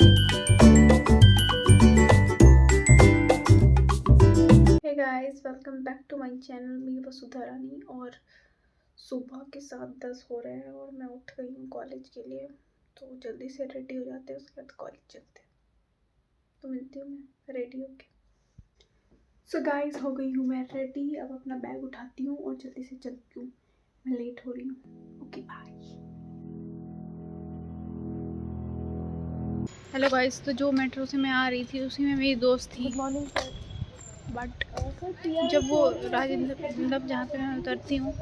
Hey guys, welcome back to my channel. मी वसुधा रानी। और सुबह के 7:10 हो रहे हैं और मैं उठ गई हूँ कॉलेज के लिए। तो जल्दी से रेडी हो जाते हैं, उसके बाद कॉलेज चलते हैं। तो मिलती हूँ मैं रेडी होके। सो गाइस, हो गई हूँ मैं रेडी। अब अपना बैग उठाती हूँ और जल्दी से चलती हूँ, मैं लेट हो रही हूँ। Okay bye. हेलो गाइस, तो जो मेट्रो से मैं आ रही थी उसी में मेरी दोस्त थी। Good morning sir. बट जब वो राजेंद्र मतलब जहाँ पे मैं उतरती हूँ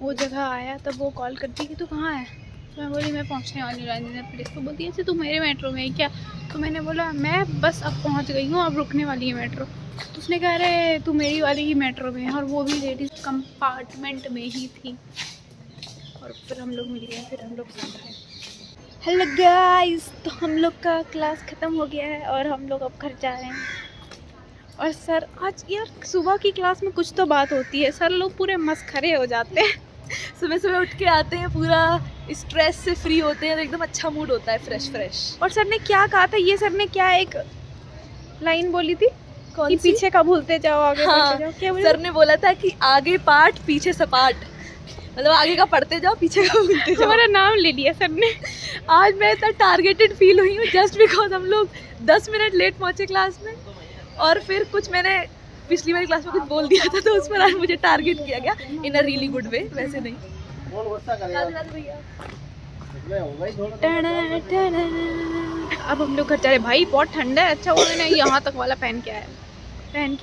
वो जगह आया तब वो कॉल करती कि तू कहाँ है। तो मैं बोली मैं पहुँचने वाली हूँ राजेंद्र प्लेस। तो बोलती ऐसे तू मेरे मेट्रो में है क्या। तो मैंने बोला मैं बस अब पहुँच गई हूँ, अब रुकने वाली है मेट्रो। तो उसने कहा अरे तू मेरी वाली ही मेट्रो में है, और वो भी लेडीज़ कंपार्टमेंट में ही थी। और फिर हम लोग मिल गए, फिर हम लोग साथ आए। हेलो गाइस, तो हम लोग का क्लास ख़त्म हो गया है और हम लोग अब घर जा रहे हैं। और सर आज यार सुबह की क्लास में कुछ तो बात होती है, सर लोग पूरे मस्खरे हो जाते हैं। सुबह सुबह उठ के आते हैं, पूरा स्ट्रेस से फ्री होते हैं, तो एकदम अच्छा मूड होता है, फ्रेश फ्रेश। और सर ने क्या कहा था, ये सर ने क्या एक लाइन बोली थी कौन कि सी? पीछे का भूलते जाओ आगे बढ़ते जाओ। क्या सर ने बोला था कि आगे पाठ पीछे सपाट, मतलब आगे का पढ़ते जाओ पीछे का भूलते जाओ। हमारा नाम ले लिया सर ने। आज मैं इतना टारगेटेड फील हुई हूँ जस्ट बिकॉज हम लोग 10 मिनट लेट पहुँचे क्लास में, और फिर कुछ मैंने पिछली वाली क्लास में कुछ बोल दिया था, तो उस पर आज मुझे टारगेट किया गया इन अ रियली गुड वे। वैसे नहीं। अब हम लोग घर जा रहे। भाई बहुत ठंडा है। अच्छा वो मैंने यहाँ तक वाला पहन के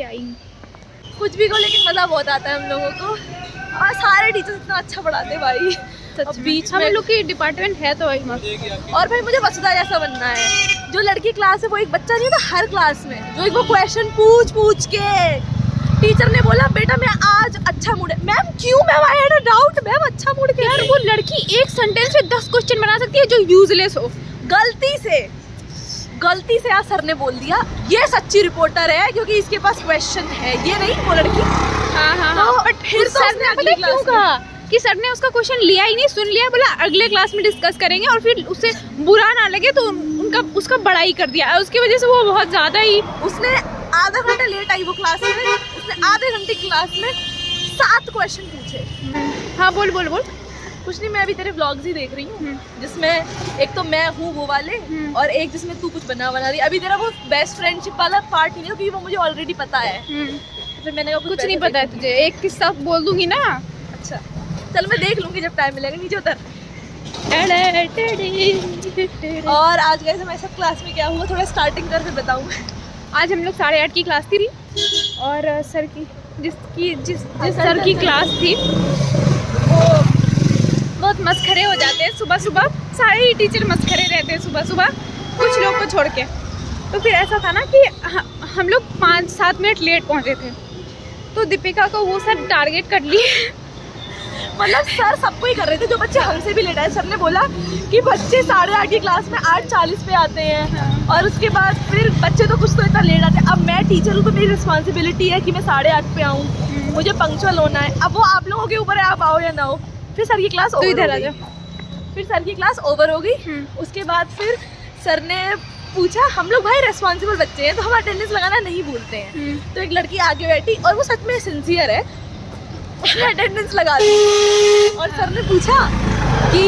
आई हूँ। कुछ भी को, लेकिन मज़ा बहुत आता है हम लोगों को, और सारे टीचर्स इतना अच्छा पढ़ाते भाई। अब बीच में हम लोग की डिपार्टमेंट है तो वही मस्त। और भाई मुझे वसुधा जैसा बनना है। जो लड़की क्लास है वो एक बच्चा नहीं था हर क्लास में, जो एक वो क्वेश्चन पूछ के टीचर ने बोला बेटा मैं आज अच्छा मूड है। मैम क्यों? Ma'am I had a doubt. Ma'am अच्छा मूड कैसे? यार वो लड़की एक सेंटेंस में 10 क्वेश्चन बना सकती है जो यूजलेस हो। गलती से आज सर ने बोल दिया ये सच्ची रिपोर्टर है क्योंकि इसके पास क्वेश्चन है, ये नहीं वो लड़की। हाँ बट फिर सर ने अगले क्यों कहा कि सर ने उसका क्वेश्चन लिया ही नहीं, सुन लिया, बोला अगले क्लास में डिस्कस करेंगे, और फिर उससे बुरा ना लगे तो उसका बड़ाई कर दिया। उसकी वजह से वो बहुत ज़्यादा ही, उसने आधा घंटा लेट आई वो क्लास में, उसने आधे घंटे क्लास में 7 क्वेश्चन पूछे। हाँ बोल कुछ नहीं, मैं अभी तेरे व्लॉग्स ही देख रही हूँ जिसमें एक तो मैं हूँ वो वाले, और एक जिसमें तू कुछ बना रही। अभी तेरा वो बेस्ट फ्रेंडशिप वाला पार्ट नहीं है क्योंकि वो मुझे ऑलरेडी पता है। फिर मैंने कुछ नहीं पता है तुझे, एक किस्सा बोल दूंगी ना। अच्छा चल मैं देख लूंगी जब टाइम मिलेगा। नीचे उतर। और आज गए हमारे सब क्लास में क्या हुआ, थोड़ा स्टार्टिंग कर फिर बताऊँ। आज हम लोग 8:30 की क्लास थी, और सर की जिस सर की क्लास थी वो बहुत मस्खरे हो जाते हैं सुबह सुबह। सारे ही टीचर मस्खरे रहते हैं सुबह सुबह, कुछ लोग को छोड़ के। तो फिर ऐसा था ना कि हम लोग 5-7 मिनट लेट पहुंचे थे, तो दीपिका को वो सर टारगेट कर लिए। मतलब सर सबको ही कर रहे थे, जो बच्चे हमसे भी लेट आए। सर ने बोला कि बच्चे 8:30 की क्लास में 8:40 पे आते हैं, और उसके बाद फिर बच्चे तो कुछ तो इतना लेट आते हैं। अब मैं टीचर हूँ तो मेरी रिस्पॉन्सिबिलिटी है कि मैं 8:30 पे आऊँ, मुझे पंक्चुअल होना है। अब वो आप लोगों के ऊपर है, आप आओ या ना हो। फिर सर की क्लास ओवर हो गई। फिर सर की क्लास ओवर हो गई। उसके बाद फिर सर ने पूछा, हम लोग भाई रेस्पॉन्सिबल बच्चे हैं तो हम अटेंडेंस लगाना नहीं भूलते हैं। तो एक लड़की आगे बैठी और वो सच में सिंसियर है, उसने अटेंडेंस लगा दी। और सर ने पूछा कि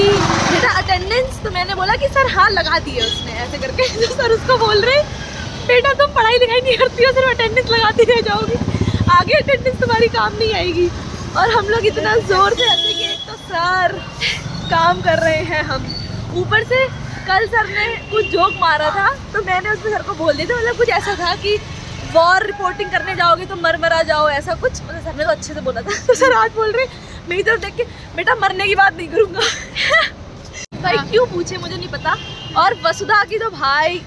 बेटा अटेंडेंस, तो मैंने बोला कि सर हाँ लगा दी है उसने, ऐसे करके। तो सर उसको बोल रहे बेटा तुम पढ़ाई लिखाई नहीं करती हो, सिर्फ अटेंडेंस लगाती रह जाओगी, आगे अटेंडेंस तुम्हारी काम नहीं आएगी। और हम लोग इतना जोर से हंसे कि एक तो सर काम कर रहे हैं हम, ऊपर से कल सर ने कुछ जोक मारा था तो मैंने उसमें सर को बोल दिया था, मतलब कुछ ऐसा था कि वॉर रिपोर्टिंग करने जाओगे तो मरा जाओ, ऐसा कुछ। मतलब सर ने तो अच्छे से बोला था। तो सर आज बोल रहे मेरी तरफ देख के बेटा मरने की बात नहीं करूँगा। भाई क्यों पूछे मुझे नहीं पता। और वसुधा की तो भाई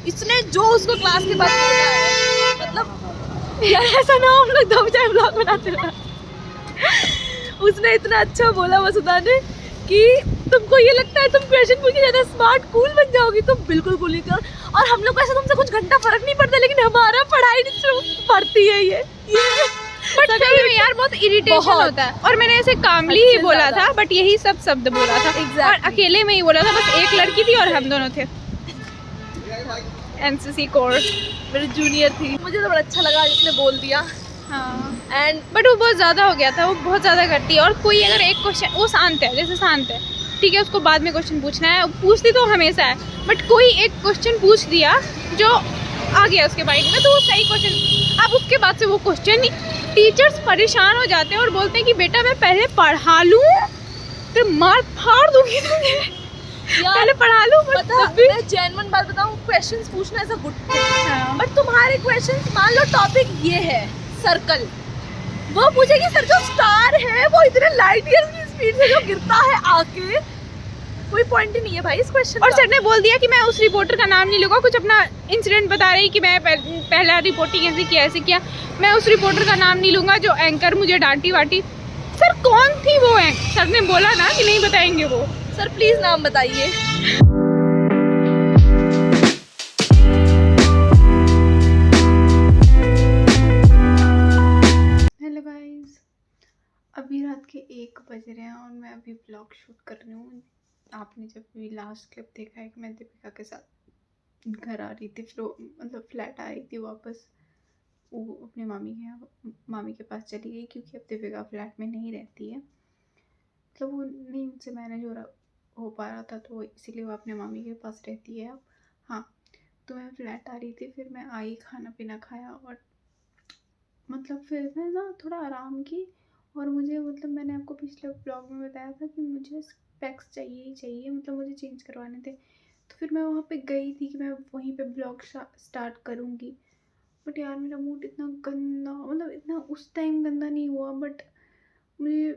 इसने जो उसको क्लास के बाद बोला है, मतलब यार ऐसा ना हम लोग 2 चार ब्लॉग बनाते हैं। उसने इतना अच्छा बोला वसुधा ने कि तुमको ये लगता है तुम क्वेश्चन पूछ के ज़्यादा स्मार्ट कूल बन जाओगी, तुम बिल्कुल कूल नहीं कर। और हम लोग को ऐसा तुमसे कुछ घंटा फर्क नहीं पड़ता, लेकिन हमारा पढ़ाई पड़ती है ये। बट सही में यार बहुत इरिटेशन होता है। और मैंने ऐसे कामली ही बोला था, बट यही सब शब्द बोला था। और अकेले में ही बोला था, बस एक लड़की थी और हम दोनों थे। NCC core. मेरी जूनियर थी, मुझे तो बड़ा अच्छा लगा जिसने बोल दिया। हाँ एंड बट वो बहुत ज़्यादा हो गया था, वो बहुत ज़्यादा करती है। और कोई अगर एक क्वेश्चन, वो शांत है, जैसे शांत है, ठीक है, उसको बाद में क्वेश्चन पूछना है, पूछती तो हमेशा है, बट कोई एक क्वेश्चन पूछ दिया जो आ गया उसके माइंड में, तो वो सही क्वेश्चन, अब उसके बाद से वो क्वेश्चन ही, टीचर्स परेशान हो जाते हैं और बोलते हैं कि बेटा मैं पहले पढ़ा लूँ तो मार फाड़ दूंगी तुझे, पहले पढ़ा लूँ। पता, मैं जेन्युइन बात बताऊं, क्वेश्चंस पूछना ऐसा गुड थिंग, बट तुम्हारे क्वेश्चंस, मान लो टॉपिक ये है सर्कल, वो पूछेगी सर जो स्टार है वो इतने लाइट ईयर्स की स्पीड से जो गिरता है आके, कोई पॉइंट ही नहीं है भाई इस क्वेश्चन और का। सर ने बोल दिया कि मैं उस रिपोर्टर का नाम नहीं लूँगा, कुछ अपना इंसिडेंट बता रही कि मैं पहला रिपोर्टिंग ऐसे किया, मैं उस रिपोर्टर का नाम नहीं लूँगा जो एंकर मुझे डांटी वाटी। सर कौन थी वो सर ने बोला ना कि नहीं बताएंगे वो। सर प्लीज नाम बताइए। हेलो गाइस, अभी रात के 1 बज रहे हैं और मैं अभी ब्लॉग शूट कर रही हूँ। आपने जब भी लास्ट क्लिप देखा है कि मैं दीपिका के साथ घर आ रही थी, मतलब फ्लैट आ रही थी वापस, वो अपने मामी के पास चली गई क्योंकि अब दीपिका फ्लैट में नहीं रहती है, मतलब वो नहीं उनसे मैनेज हो पा रहा था, तो इसीलिए वो अपने मामी के पास रहती है अब। हाँ, तो मैं फ्लैट आ रही थी, फिर मैं आई, खाना पीना खाया और मतलब फिर मैं ना थोड़ा आराम की, और मुझे, मतलब मैंने आपको पिछले ब्लॉग में बताया था कि मुझे स्पेक्स चाहिए ही चाहिए, मतलब मुझे चेंज करवाने थे। तो फिर मैं वहाँ पे गई थी कि मैं वहीं पे ब्लॉग स्टार्ट करूँगी, बट यार मेरा मूड इतना गंदा, मतलब इतना उस टाइम गंदा नहीं हुआ, बट मुझे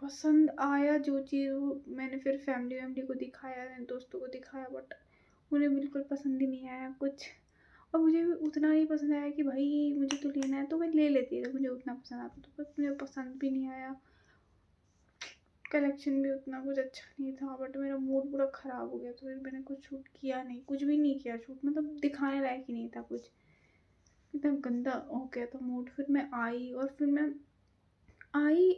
पसंद आया जो चीज़, वो मैंने फिर फैमिली को दिखाया, दोस्तों को दिखाया, बट उन्हें बिल्कुल पसंद ही नहीं आया कुछ। और मुझे भी उतना नहीं पसंद आया कि भाई मुझे तो लेना है तो मैं ले लेती, अगर मुझे उतना पसंद आता तो, बस मुझे पसंद भी नहीं आया, कलेक्शन भी उतना कुछ अच्छा नहीं था, बट मेरा मूड पूरा ख़राब हो गया, तो फिर मैंने कुछ शूट किया नहीं, कुछ भी नहीं किया शूट, मतलब दिखाने लायक ही नहीं था कुछ, इतना गंदा हो गया था मूड। फिर मैं आई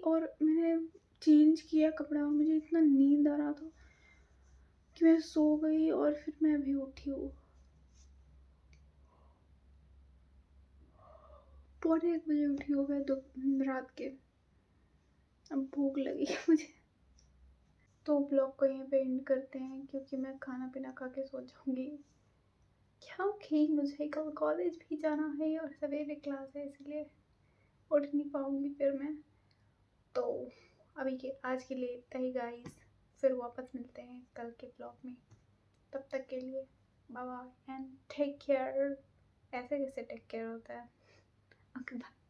और मैंने चेंज किया कपड़ा, मुझे इतना नींद आ रहा था कि मैं सो गई, और फिर मैं अभी उठी हूँ 1:45 बजे उठी हूँ मैं, रात के। अब भूख लगी है मुझे, तो ब्लॉग को यहीं पे एंड करते हैं क्योंकि मैं खाना पीना खा के सो जाऊँगी, क्योंकि मुझे कल कॉलेज भी जाना है और सवेरे क्लास है, इसलिए उठ नहीं पाऊँगी फिर मैं। तो आज के लिए इतना ही गाइस, फिर वापस मिलते हैं कल के ब्लॉग में, तब तक के लिए bye bye and take care. ऐसे कैसे टेक केयर होता है? Okay bye.